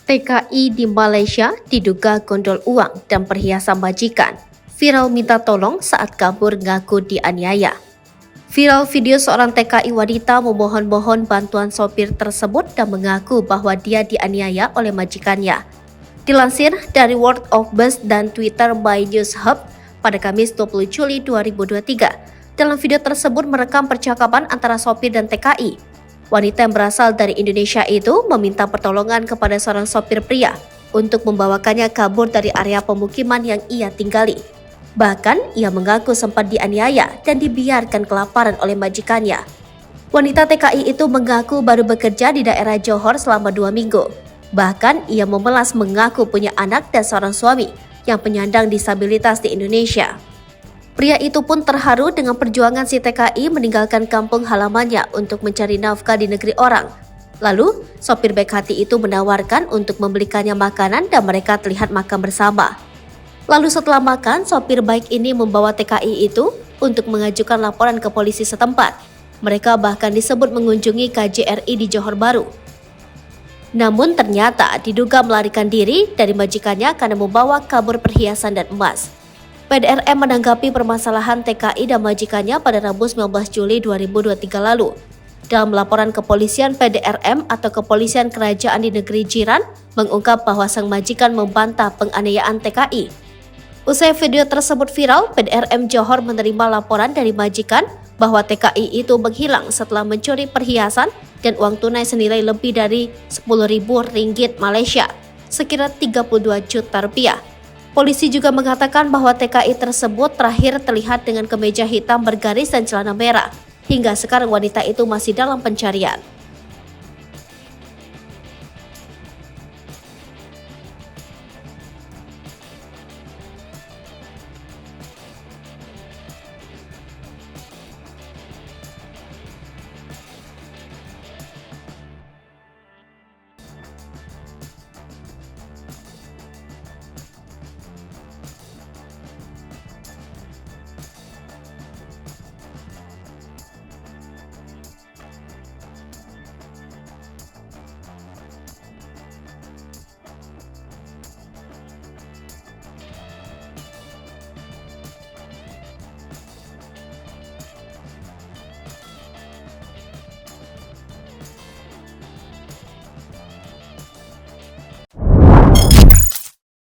TKI di Malaysia diduga gondol uang dan perhiasan majikan. Viral minta tolong saat kabur ngaku dianiaya. Viral video seorang TKI wanita memohon-mohon bantuan sopir tersebut dan mengaku bahwa dia dianiaya oleh majikannya. Dilansir dari World of Bus dan Twitter by News Hub pada Kamis 20 Juli 2023, dalam video tersebut merekam percakapan antara sopir dan TKI. Wanita yang berasal dari Indonesia itu meminta pertolongan kepada seorang sopir pria untuk membawakannya kabur dari area pemukiman yang ia tinggali. Bahkan, ia mengaku sempat dianiaya dan dibiarkan kelaparan oleh majikannya. Wanita TKI itu mengaku baru bekerja di daerah Johor selama 2 minggu. Bahkan, ia memelas mengaku punya anak dan seorang suami yang penyandang disabilitas di Indonesia. Pria itu pun terharu dengan perjuangan si TKI meninggalkan kampung halamannya untuk mencari nafkah di negeri orang. Lalu, sopir baik hati itu menawarkan untuk membelikannya makanan dan mereka terlihat makan bersama. Lalu setelah makan, sopir baik ini membawa TKI itu untuk mengajukan laporan ke polisi setempat. Mereka bahkan disebut mengunjungi KJRI di Johor Bahru. Namun ternyata diduga melarikan diri dari majikannya karena membawa kabur perhiasan dan emas. PDRM menanggapi permasalahan TKI dan majikannya pada Rabu 19 Juli 2023 lalu. Dalam laporan kepolisian, PDRM atau Kepolisian Kerajaan di Negeri Jiran mengungkap bahwa sang majikan membantah penganiayaan TKI. Usai video tersebut viral, PDRM Johor menerima laporan dari majikan bahwa TKI itu menghilang setelah mencuri perhiasan dan uang tunai senilai lebih dari Rp10.000 Malaysia, sekira 32 juta rupiah. Polisi juga mengatakan bahwa TKI tersebut terakhir terlihat dengan kemeja hitam bergaris dan celana merah. Hingga sekarang wanita itu masih dalam pencarian.